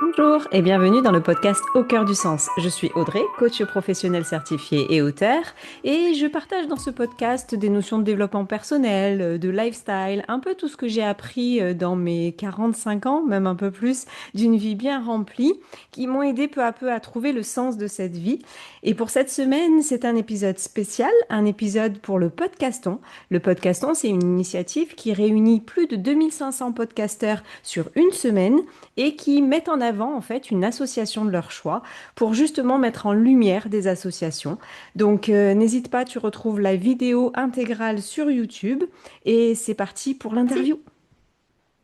Bonjour et bienvenue dans le podcast Au cœur du sens. Je suis Audrey, coach professionnel certifié et auteur, et je partage dans ce podcast des notions de développement personnel, de lifestyle, un peu tout ce que j'ai appris dans mes 45 ans, même un peu plus, d'une vie bien remplie, qui m'ont aidé peu à peu à trouver le sens de cette vie. Et pour cette semaine, c'est un épisode spécial, un épisode pour le podcaston. Le podcaston, c'est une initiative qui réunit plus de 2500 podcasteurs sur une semaine et qui mettent en avant en fait une association de leur choix pour justement mettre en lumière des associations. Donc n'hésite pas, tu retrouves la vidéo intégrale sur YouTube et c'est parti pour l'interview.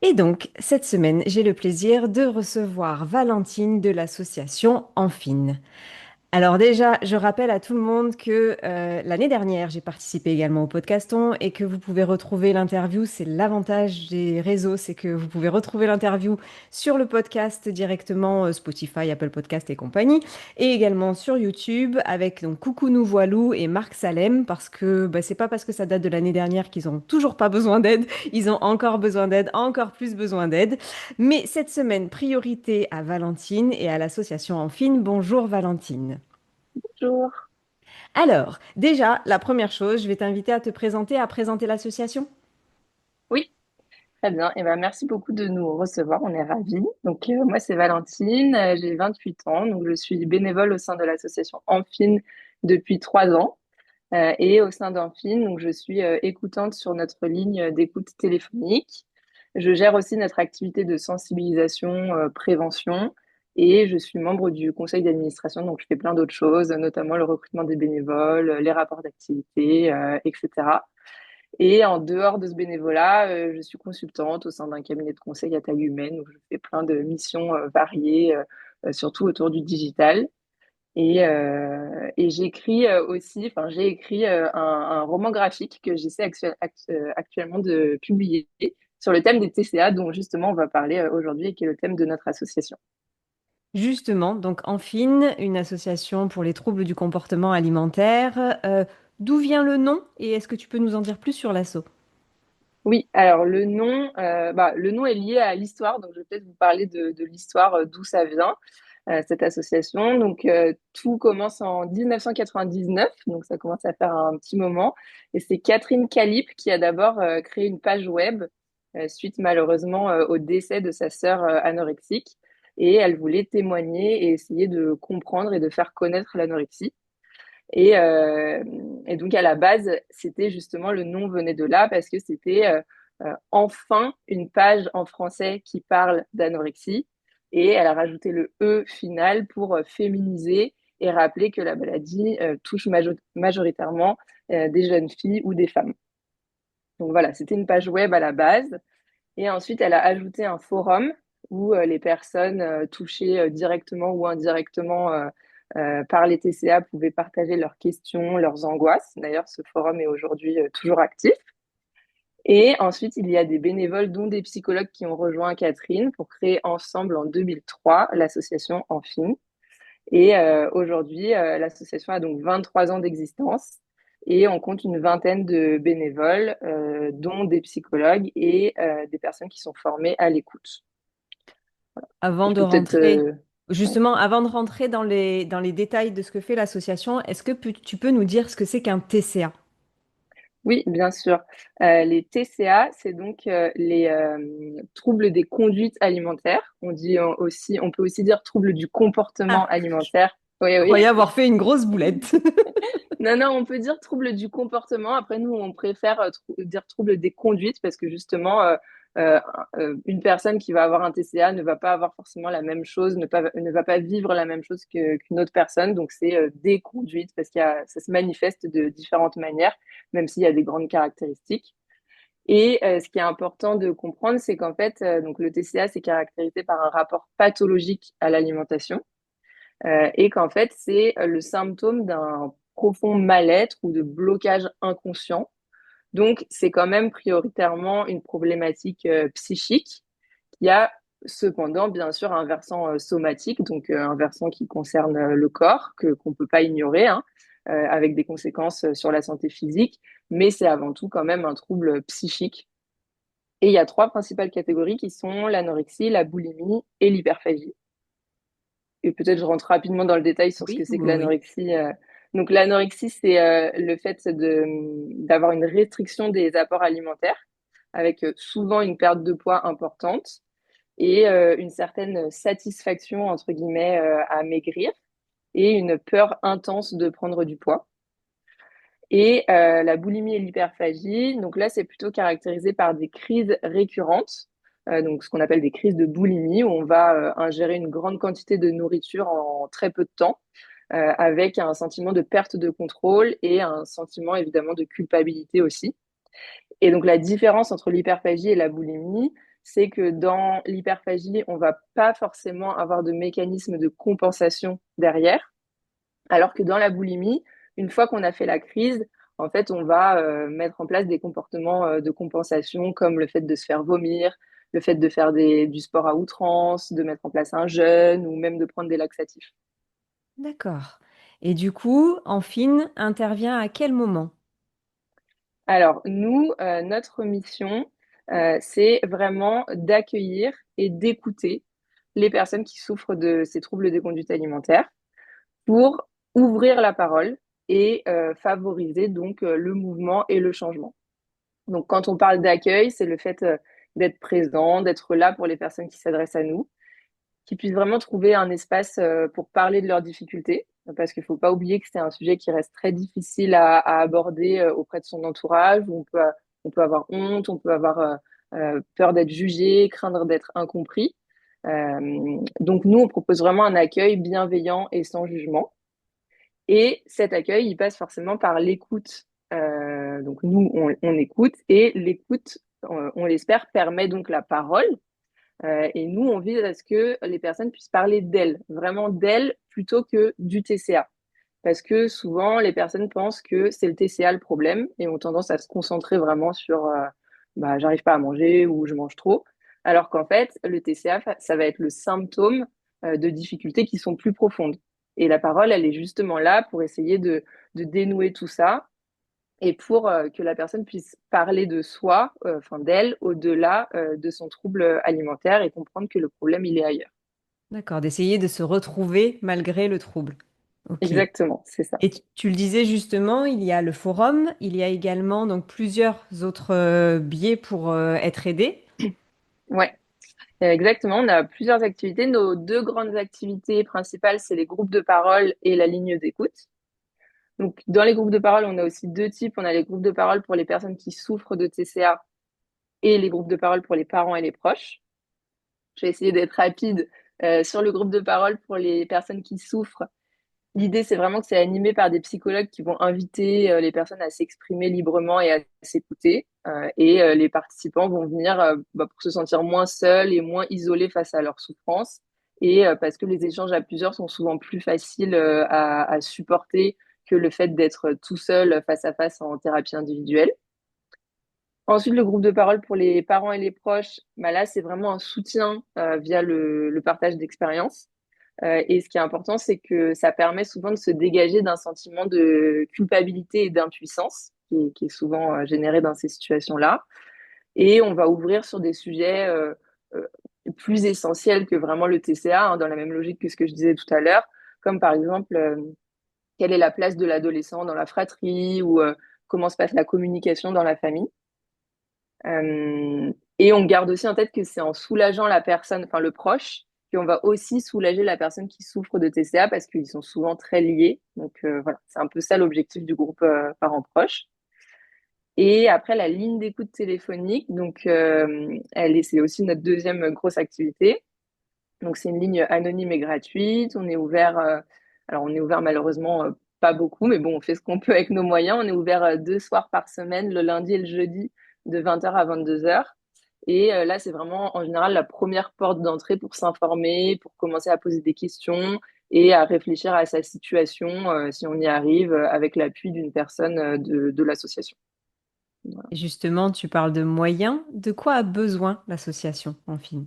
Et donc, cette semaine, j'ai le plaisir de recevoir Valentine de l'association Enfin. Alors déjà, je rappelle à tout le monde que l'année dernière, j'ai participé également au podcaston et que vous pouvez retrouver l'interview. C'est l'avantage des réseaux, c'est que vous pouvez retrouver l'interview sur le podcast directement, Spotify, Apple Podcast et compagnie, et également sur YouTube avec donc Coucou nous voilou et Marc Salem, parce que bah, c'est pas parce que ça date de l'année dernière qu'ils ont toujours pas besoin d'aide, ils ont encore besoin d'aide, encore plus besoin d'aide. Mais cette semaine, priorité à Valentine et à l'association Enfin. Bonjour Valentine. Bonjour. Alors, déjà, la première chose, je vais t'inviter à te présenter, à présenter l'association. Oui, très bien. Et ben, merci beaucoup de nous recevoir. On est ravis. Donc, moi, c'est Valentine. J'ai 28 ans. Donc, je suis bénévole au sein de l'association Amphine depuis 3 ans. Et au sein d'Amphine, donc, je suis écoutante sur notre ligne d'écoute téléphonique. Je gère aussi notre activité de sensibilisation, prévention. Et je suis membre du conseil d'administration. Donc, je fais plein d'autres choses, notamment le recrutement des bénévoles, les rapports d'activité, etc. Et en dehors de ce bénévolat, je suis consultante au sein d'un cabinet de conseil à taille humaine où je fais plein de missions variées, surtout autour du digital. Et j'écris aussi, enfin j'ai écrit un roman graphique que j'essaie actuellement de publier sur le thème des TCA dont justement on va parler aujourd'hui et qui est le thème de notre association. Justement, donc Enfin, une association pour les troubles du comportement alimentaire. D'où vient le nom et est-ce que tu peux nous en dire plus sur l'asso? Oui, alors le nom est lié à l'histoire, donc je vais peut-être vous parler de l'histoire, d'où ça vient, cette association. Donc tout commence en 1999, donc ça commence à faire un petit moment. Et c'est Catherine Calip qui a d'abord créé une page web suite malheureusement au décès de sa sœur anorexique. Et elle voulait témoigner et essayer de comprendre et de faire connaître l'anorexie. Et, euh, et donc à la base, c'était justement le nom venait de là parce que c'était enfin une page en français qui parle d'anorexie. Et elle a rajouté le E final pour féminiser et rappeler que la maladie touche majoritairement des jeunes filles ou des femmes. Donc voilà, c'était une page web à la base. Et ensuite, elle a ajouté un forum où les personnes touchées directement ou indirectement par les TCA pouvaient partager leurs questions, leurs angoisses. D'ailleurs, ce forum est aujourd'hui toujours actif. Et ensuite, il y a des bénévoles, dont des psychologues qui ont rejoint Catherine pour créer ensemble en 2003 l'association Enfin. Et aujourd'hui, l'association a donc 23 ans d'existence et on compte une vingtaine de bénévoles, dont des psychologues et des personnes qui sont formées à l'écoute. Avant Je de peux peut-être... rentrer, ouais. justement, avant de rentrer dans les détails de ce que fait l'association, est-ce que tu peux nous dire ce que c'est qu'un TCA? Oui, bien sûr. Les TCA, c'est donc les troubles des conduites alimentaires. On dit aussi, on peut aussi dire troubles du comportement Ah, alimentaire. Oui, je oui. croyais avoir fait une grosse boulette. Non, non, on peut dire trouble du comportement. Après, nous, on préfère dire trouble des conduites parce que justement, euh, une personne qui va avoir un TCA ne va pas avoir forcément la même chose, ne va pas vivre la même chose qu'une autre personne. Donc, c'est des conduites parce ça se manifeste de différentes manières, même s'il y a des grandes caractéristiques. Et ce qui est important de comprendre, c'est qu'en fait, donc le TCA, c'est caractérisé par un rapport pathologique à l'alimentation et qu'en fait, c'est le symptôme d'un profond mal-être ou de blocage inconscient. Donc, c'est quand même prioritairement une problématique psychique qui a cependant, bien sûr, un versant somatique, donc un versant qui concerne le corps, qu'on ne peut pas ignorer, hein, avec des conséquences sur la santé physique, mais c'est avant tout quand même un trouble psychique. Et il y a trois principales catégories qui sont l'anorexie, la boulimie et l'hyperphagie. et peut-être je rentre rapidement dans le détail sur ce Oui, que c'est que oui, oui. l'anorexie. Donc l'anorexie, c'est le fait d'avoir une restriction des apports alimentaires avec souvent une perte de poids importante et une certaine satisfaction, entre guillemets, à maigrir et une peur intense de prendre du poids. Et la boulimie et l'hyperphagie, donc là, c'est plutôt caractérisé par des crises récurrentes, donc ce qu'on appelle des crises de boulimie, où on va ingérer une grande quantité de nourriture en très peu de temps, avec un sentiment de perte de contrôle et un sentiment évidemment de culpabilité aussi. Et donc la différence entre l'hyperphagie et la boulimie, c'est que dans l'hyperphagie, on va pas forcément avoir de mécanisme de compensation derrière, alors que dans la boulimie, une fois qu'on a fait la crise, en fait, on va mettre en place des comportements de compensation comme le fait de se faire vomir, le fait de faire du sport à outrance, de mettre en place un jeûne ou même de prendre des laxatifs. D'accord. Et du coup, Amphine intervient à quel moment? Alors, nous, notre mission, c'est vraiment d'accueillir et d'écouter les personnes qui souffrent de ces troubles des conduites alimentaires pour ouvrir la parole et favoriser donc le mouvement et le changement. Donc, quand on parle d'accueil, c'est le fait d'être présent, d'être là pour les personnes qui s'adressent à nous, qui puissent vraiment trouver un espace pour parler de leurs difficultés, parce qu'il ne faut pas oublier que c'est un sujet qui reste très difficile à aborder auprès de son entourage, où on peut avoir honte, on peut avoir peur d'être jugé, craindre d'être incompris. Donc nous, on propose vraiment un accueil bienveillant et sans jugement. Et cet accueil, il passe forcément par l'écoute. Donc nous, on écoute et l'écoute, on l'espère, permet donc la parole. Et nous, on vise à ce que les personnes puissent parler d'elles, vraiment d'elles, plutôt que du TCA. Parce que souvent, les personnes pensent que c'est le TCA le problème et ont tendance à se concentrer vraiment sur bah, j'arrive pas à manger ou je mange trop. Alors qu'en fait, le TCA, ça va être le symptôme de difficultés qui sont plus profondes. Et la parole, elle est justement là pour essayer de dénouer tout ça et pour que la personne puisse parler de soi, enfin d'elle, au-delà de son trouble alimentaire et comprendre que le problème, il est ailleurs. D'accord, d'essayer de se retrouver malgré le trouble. Ok. Exactement, c'est ça. Et tu le disais justement, il y a le forum, il y a également donc plusieurs autres biais pour être aidé. Ouais, exactement. On a plusieurs activités. Nos deux grandes activités principales, c'est les groupes de parole et la ligne d'écoute. Donc, dans les groupes de parole, on a aussi deux types. On a les groupes de parole pour les personnes qui souffrent de TCA et les groupes de parole pour les parents et les proches. Je vais essayer d'être rapide sur le groupe de parole pour les personnes qui souffrent. L'idée, c'est vraiment que c'est animé par des psychologues qui vont inviter les personnes à s'exprimer librement et à s'écouter. Les participants vont venir bah, pour se sentir moins seuls et moins isolés face à leurs souffrances. Et parce que les échanges à plusieurs sont souvent plus faciles à supporter que le fait d'être tout seul face à face en thérapie individuelle. Ensuite, le groupe de parole pour les parents et les proches, bah là, c'est vraiment un soutien via le partage d'expériences. Et ce qui est important, c'est que ça permet souvent de se dégager d'un sentiment de culpabilité et d'impuissance qui est souvent généré dans ces situations-là. Et on va ouvrir sur des sujets euh, plus essentiels que vraiment le TCA, hein, dans la même logique que ce que je disais tout à l'heure, comme par exemple, quelle est la place de l'adolescent dans la fratrie ou comment se passe la communication dans la famille. Et on garde aussi en tête que c'est en soulageant la personne, enfin le proche, qu'on va aussi soulager la personne qui souffre de TCA parce qu'ils sont souvent très liés. Donc voilà, c'est un peu ça l'objectif du groupe parents proches. Et après, la ligne d'écoute téléphonique, donc c'est aussi notre deuxième grosse activité. Donc c'est une ligne anonyme et gratuite. Alors on est ouvert malheureusement pas beaucoup, mais bon, on fait ce qu'on peut avec nos moyens. On est ouvert 2 soirs par semaine, le lundi et le jeudi, de 20h à 22h. Et là, c'est vraiment en général la première porte d'entrée pour s'informer, pour commencer à poser des questions et à réfléchir à sa situation, si on y arrive, avec l'appui d'une personne de l'association. Voilà. Et justement, tu parles de moyens. De quoi a besoin l'association, Amphine?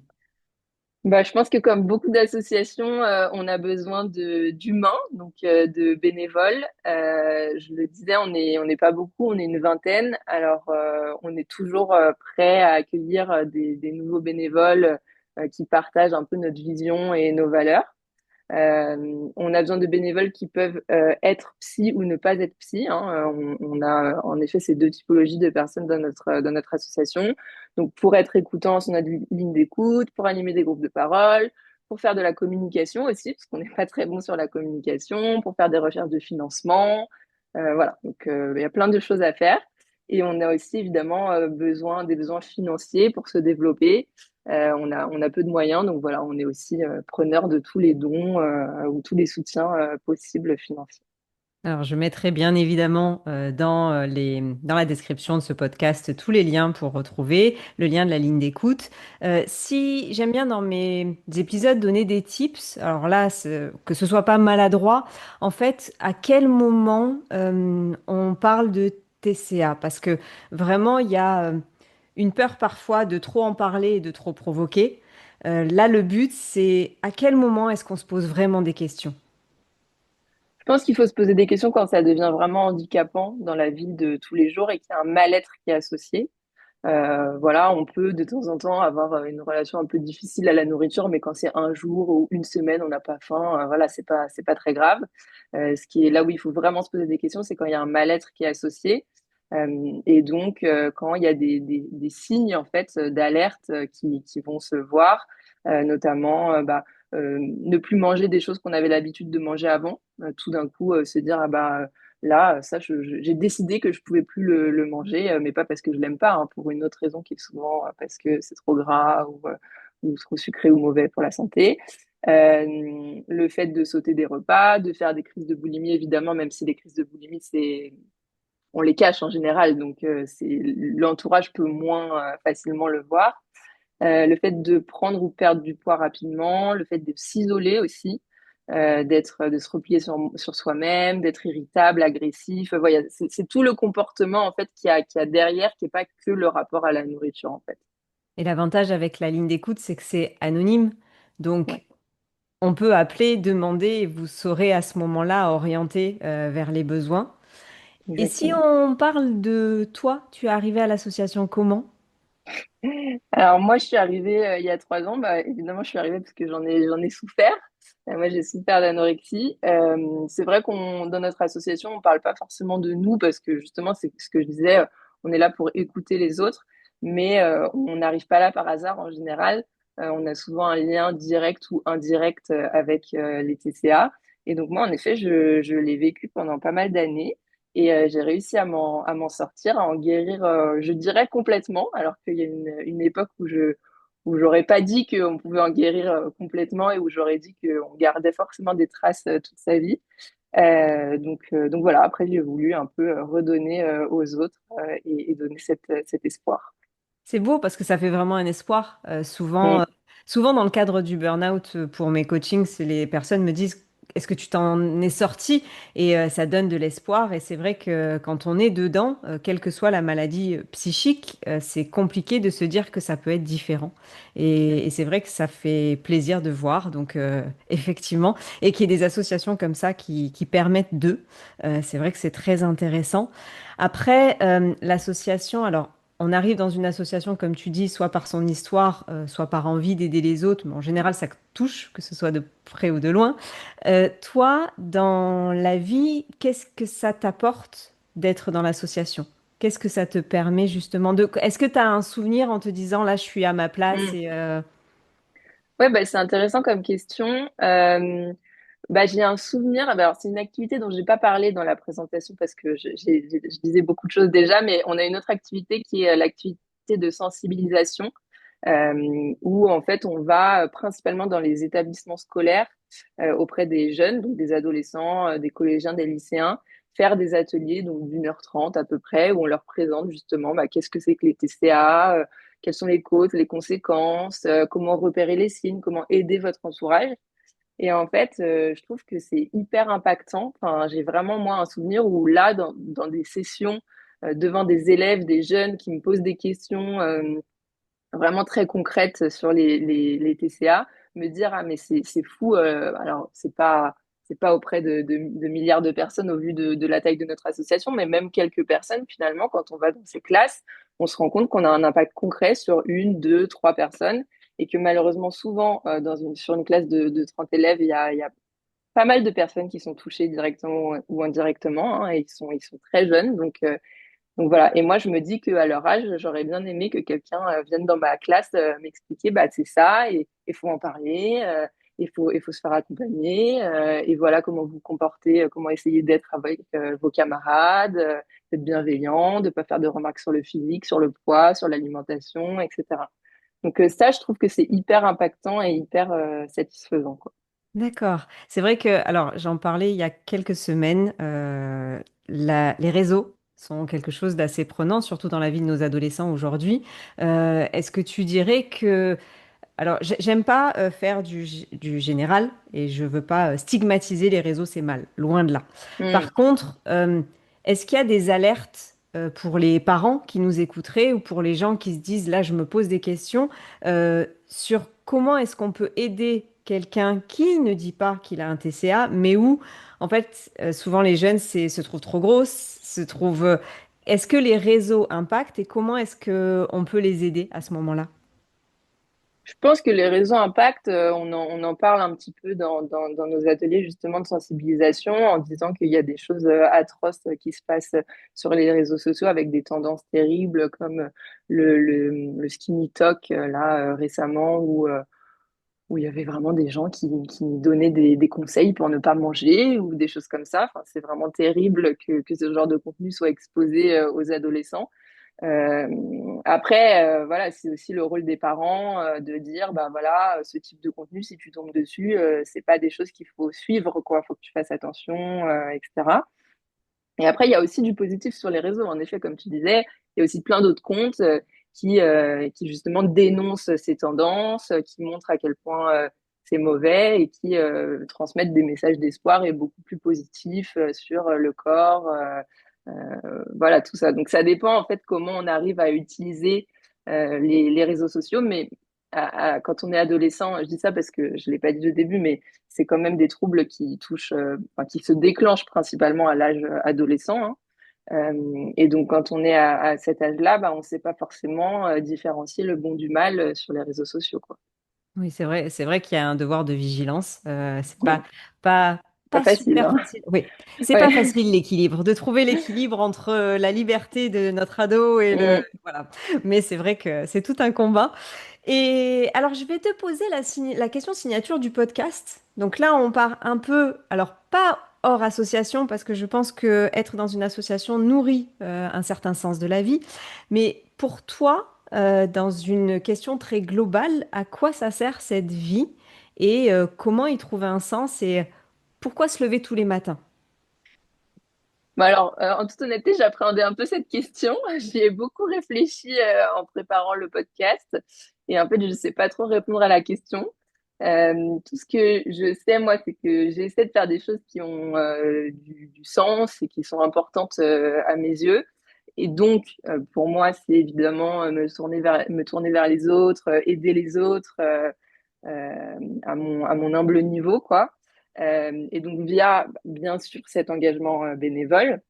Bah, je pense que comme beaucoup d'associations, on a besoin d'humains, donc de bénévoles. Je le disais, on n'est pas beaucoup, on est une vingtaine. Alors, on est toujours prêt à accueillir des nouveaux bénévoles qui partagent un peu notre vision et nos valeurs. On a besoin de bénévoles qui peuvent être psy ou ne pas être psy, hein. On a en effet ces deux typologies de personnes dans notre association. Donc pour être écoutant, on a des lignes d'écoute, pour animer des groupes de parole, pour faire de la communication aussi, parce qu'on n'est pas très bon sur la communication, pour faire des recherches de financement. Voilà, donc il y a plein de choses à faire. Et on a aussi évidemment des besoins financiers pour se développer. On a peu de moyens, donc voilà, on est aussi preneur de tous les dons ou tous les soutiens possibles financiers. Alors, je mettrai bien évidemment dans la description de ce podcast tous les liens pour retrouver le lien de la ligne d'écoute. Si j'aime bien dans mes épisodes donner des tips, alors là, que ce soit pas maladroit, en fait, à quel moment on parle de TCA? Parce que vraiment, il y a une peur parfois de trop en parler et de trop provoquer. Là, le but, c'est à quel moment est-ce qu'on se pose vraiment des questions? Je pense qu'il faut se poser des questions quand ça devient vraiment handicapant dans la vie de tous les jours et qu'il y a un mal-être qui est associé. Voilà, on peut de temps en temps avoir une relation un peu difficile à la nourriture, mais quand c'est un jour ou une semaine, on n'a pas faim, voilà, c'est pas très grave. Ce qui est là où il faut vraiment se poser des questions, c'est quand il y a un mal-être qui est associé. Et donc, quand il y a des signes en fait d'alerte qui vont se voir, notamment ne plus manger des choses qu'on avait l'habitude de manger avant, tout d'un coup se dire ah bah là, ça, j'ai décidé que je pouvais plus le manger, mais pas parce que je l'aime pas, hein, pour une autre raison qui est souvent parce que c'est trop gras ou trop sucré ou mauvais pour la santé. Le fait de sauter des repas, de faire des crises de boulimie, évidemment, même si les crises de boulimie, on les cache en général, donc l'entourage peut moins facilement le voir. Le fait de prendre ou perdre du poids rapidement, le fait de s'isoler aussi, de se replier sur soi-même, d'être irritable, agressif. Voilà, c'est tout le comportement en fait qui a derrière, qui est pas que le rapport à la nourriture en fait. Et l'avantage avec la ligne d'écoute, c'est que c'est anonyme. Donc, Ouais, on peut appeler, demander, et vous saurez à ce moment-là orienter vers les besoins. Et si exactement. on parle de toi, tu es arrivé à l'association comment? Alors moi, je suis arrivée il y a 3 ans. Bah, évidemment, je suis arrivée parce que j'en ai souffert. Moi, j'ai souffert d'anorexie. C'est vrai dans notre association, on parle pas forcément de nous parce que justement, c'est ce que je disais, on est là pour écouter les autres, mais on n'arrive pas là par hasard en général. On a souvent un lien direct ou indirect avec les TCA. Et donc moi, en effet, je l'ai vécu pendant pas mal d'années. Et j'ai réussi à m'en sortir, à en guérir, je dirais complètement, alors qu'il y a une époque où j'aurais pas dit qu'on pouvait en guérir complètement et où j'aurais dit qu'on gardait forcément des traces toute sa vie. Donc voilà, après j'ai voulu un peu redonner aux autres et donner cet espoir. C'est beau parce que ça fait vraiment un espoir. Mm. Souvent dans le cadre du burn-out, pour mes coachings, c'est les personnes me disent, est-ce que tu t'en es sorti? Et ça donne de l'espoir. Et c'est vrai que quand on est dedans, quelle que soit la maladie psychique, c'est compliqué de se dire que ça peut être différent. Et c'est vrai que ça fait plaisir de voir. Donc effectivement, et qu'il y ait des associations comme ça qui permettent d'eux, c'est vrai que c'est très intéressant. Après, l'association, alors on arrive dans une association, comme tu dis, soit par son histoire, soit par envie d'aider les autres, mais en général, ça touche, que ce soit de près ou de loin. Toi, dans la vie, qu'est-ce que ça t'apporte d'être dans l'association? Qu'est-ce que ça te permet justement de... Est-ce que tu as un souvenir en te disant, là, je suis à ma place Mm. et Ouais, bah, c'est intéressant comme question. Bah, j'ai un souvenir, bah, alors c'est une activité dont j'ai pas parlé dans la présentation parce que je disais beaucoup de choses déjà, mais on a une autre activité qui est l'activité de sensibilisation, où en fait on va principalement dans les établissements scolaires auprès des jeunes, donc des adolescents, des collégiens, des lycéens, faire des ateliers donc d'1h30 à peu près, où on leur présente justement bah, qu'est-ce que c'est que les TCA, quelles sont les causes, les conséquences, comment repérer les signes, comment aider votre entourage. Et en fait, je trouve que c'est hyper impactant. Enfin, j'ai vraiment, moi, un souvenir où là, dans des sessions, devant des élèves, des jeunes qui me posent des questions vraiment très concrètes sur les TCA, me dire, ah, mais c'est fou. Alors, c'est pas auprès de milliards de personnes au vu de la taille de notre association, mais même quelques personnes, finalement, quand on va dans ces classes, on se rend compte qu'on a un impact concret sur une, deux, trois personnes et que malheureusement, souvent, sur une classe de 30 élèves, il y a pas mal de personnes qui sont touchées directement ou indirectement, hein, et ils sont très jeunes. Donc voilà. Et moi, je me dis qu'à leur âge, j'aurais bien aimé que quelqu'un vienne dans ma classe m'expliquer, bah, c'est ça, et il faut en parler, il faut se faire accompagner, et voilà comment vous comporter, comment essayer d'être avec vos camarades, d'être bienveillant, de pas faire de remarques sur le physique, sur le poids, sur l'alimentation, etc. Donc ça, je trouve que c'est hyper impactant et hyper satisfaisant, quoi. D'accord. C'est vrai que, alors, j'en parlais il y a quelques semaines, les réseaux sont quelque chose d'assez prenant, surtout dans la vie de nos adolescents aujourd'hui. Est-ce que tu dirais que alors, j'aime pas faire du général et je veux pas stigmatiser les réseaux, c'est mal, loin de là. Mm. Par contre, est-ce qu'il y a des alertes pour les parents qui nous écouteraient ou pour les gens qui se disent, là, je me pose des questions sur comment est-ce qu'on peut aider quelqu'un qui ne dit pas qu'il a un TCA, mais où, en fait, souvent les jeunes se trouvent trop grosses, se trouvent... est-ce que les réseaux impactent et comment est-ce que on peut les aider à ce moment-là? Je pense que les réseaux impact, on en parle un petit peu dans nos ateliers justement de sensibilisation en disant qu'il y a des choses atroces qui se passent sur les réseaux sociaux avec des tendances terribles comme le skinny talk là récemment où il y avait vraiment des gens qui donnaient des conseils pour ne pas manger ou des choses comme ça. Enfin, c'est vraiment terrible que ce genre de contenu soit exposé aux adolescents. Euh, Après, voilà, c'est aussi le rôle des parents de dire, bah voilà, ce type de contenu, si tu tombes dessus, c'est pas des choses qu'il faut suivre, quoi. Faut que tu fasses attention, etc. Et après, il y a aussi du positif sur les réseaux. En effet, comme tu disais, il y a aussi plein d'autres comptes qui justement dénoncent ces tendances, qui montrent à quel point c'est mauvais et qui transmettent des messages d'espoir et beaucoup plus positifs sur le corps, voilà, tout ça. Donc ça dépend en fait comment on arrive à utiliser les réseaux sociaux, mais quand on est adolescent, je dis ça parce que je l'ai pas dit au début, mais c'est quand même des troubles qui touchent, enfin, qui se déclenchent principalement à l'âge adolescent, hein. Et donc, quand on est à cet âge-là, bah, on ne sait pas forcément différencier le bon du mal sur les réseaux sociaux, quoi. Oui, c'est vrai qu'il y a un devoir de vigilance. C'est Mm. pas, Pas pas facile, super hein. facile. Oui, c'est pas Ouais. facile l'équilibre, de trouver l'équilibre entre la liberté de notre ado et le, Mm. voilà. Mais c'est vrai que c'est tout un combat. Et alors, je vais te poser la question signature du podcast. Donc là, on part un peu, alors pas hors association, parce que je pense que être dans une association nourrit un certain sens de la vie. Mais pour toi, dans une question très globale, à quoi ça sert cette vie et comment y trouver un sens et pourquoi se lever tous les matins? Bah alors, en toute honnêteté, j'appréhendais un peu cette question. J'y ai beaucoup réfléchi en préparant le podcast. Et en fait, je ne sais pas trop répondre à la question. Tout ce que je sais, moi, c'est que j'essaie de faire des choses qui ont du sens et qui sont importantes à mes yeux. Et donc, pour moi, c'est évidemment me tourner vers les autres, aider les autres à mon humble niveau, quoi. Et donc, via, bien sûr, cet engagement bénévole,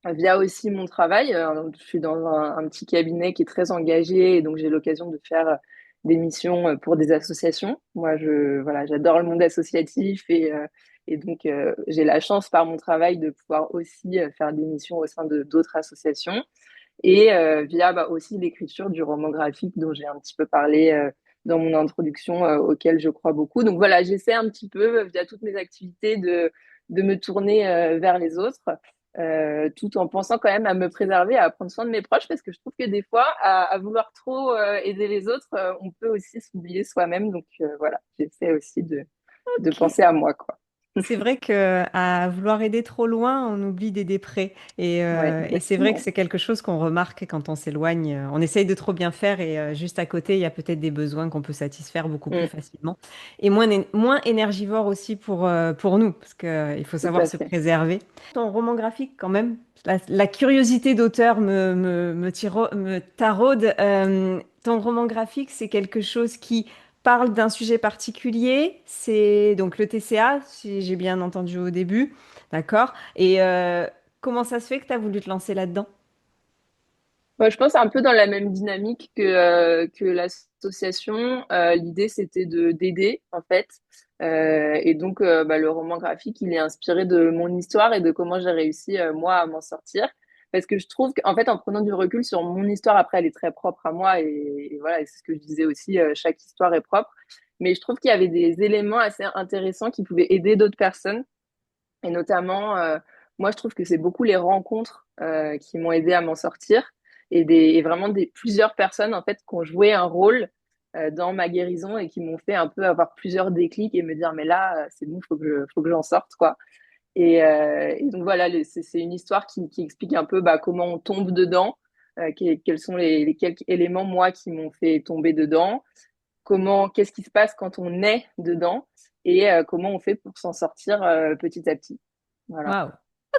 via aussi mon travail. Je suis dans un petit cabinet qui est très engagé et donc j'ai l'occasion de faire des missions pour des associations. Moi, voilà, j'adore le monde associatif et donc j'ai la chance par mon travail de pouvoir aussi faire des missions au sein de d'autres associations et via bah, aussi l'écriture du roman graphique dont j'ai un petit peu parlé dans mon introduction auquel je crois beaucoup. Donc voilà, j'essaie un petit peu via toutes mes activités de me tourner vers les autres tout en pensant quand même à me préserver, à prendre soin de mes proches, parce que je trouve que des fois, à vouloir trop aider les autres, on peut aussi s'oublier soi-même. Donc voilà, j'essaie aussi de Ok. penser à moi, quoi. C'est vrai que à vouloir aider trop loin, on oublie d'aider près. Ouais, Et c'est vrai que exactement. c'est quelque chose qu'on remarque quand on s'éloigne. On essaye de trop bien faire et juste à côté, il y a peut-être des besoins qu'on peut satisfaire beaucoup plus Mm, facilement. Et moins énergivore aussi pour nous, parce qu'il faut tout savoir à se fait. préserver. Ton roman graphique, quand même, la curiosité d'auteur me taraude. Ton roman graphique, c'est quelque chose qui parle d'un sujet particulier, c'est donc le TCA, si j'ai bien entendu au début, d'accord? Et comment ça se fait que tu as voulu te lancer là-dedans? Moi, je pense un peu dans la même dynamique que l'association. L'idée, c'était de d'aider, en fait. Et donc, le roman graphique, il est inspiré de mon histoire et de comment j'ai réussi, moi, à m'en sortir. Parce que je trouve qu'en fait, en prenant du recul sur mon histoire, après, elle est très propre à moi. Et voilà, et c'est ce que je disais aussi, chaque histoire est propre. Mais je trouve qu'il y avait des éléments assez intéressants qui pouvaient aider d'autres personnes. Et notamment, moi, je trouve que c'est beaucoup les rencontres qui m'ont aidé à m'en sortir et vraiment plusieurs personnes en fait qui ont joué un rôle dans ma guérison et qui m'ont fait un peu avoir plusieurs déclics et me dire mais là c'est bon, faut que j'en sorte quoi. Et donc voilà, c'est une histoire qui explique un peu comment on tombe dedans, quels sont les quelques éléments moi qui m'ont fait tomber dedans, qu'est-ce qui se passe quand on est dedans et comment on fait pour s'en sortir petit à petit. Voilà. Waouh.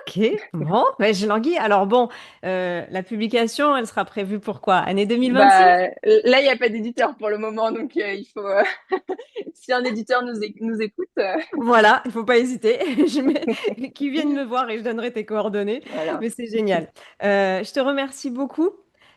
Ok, bon, ben, je languis. Alors bon, la publication, elle sera prévue pour quoi? Année 2026? Là, il n'y a pas d'éditeur pour le moment, donc il faut. Si un éditeur nous écoute, Voilà, il faut pas hésiter. Qui viennent me voir et je donnerai tes coordonnées. voilà. Mais c'est génial. Je te remercie beaucoup.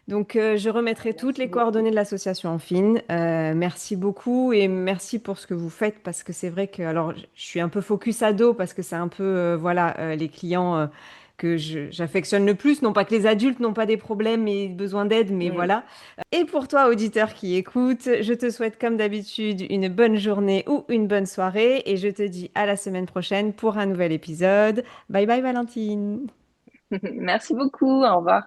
Donc, je remettrai toutes Merci les beaucoup. coordonnées de l'association en fine. Merci beaucoup et merci pour ce que vous faites parce que c'est vrai que, alors, je suis un peu focus ado parce que c'est un peu, voilà, les clients que j'affectionne le plus. Non pas que les adultes n'ont pas des problèmes et besoin d'aide, mais Mm. voilà. Et pour toi, auditeur qui écoute, je te souhaite comme d'habitude une bonne journée ou une bonne soirée et je te dis à la semaine prochaine pour un nouvel épisode. Bye bye Valentine. Merci beaucoup. Au revoir.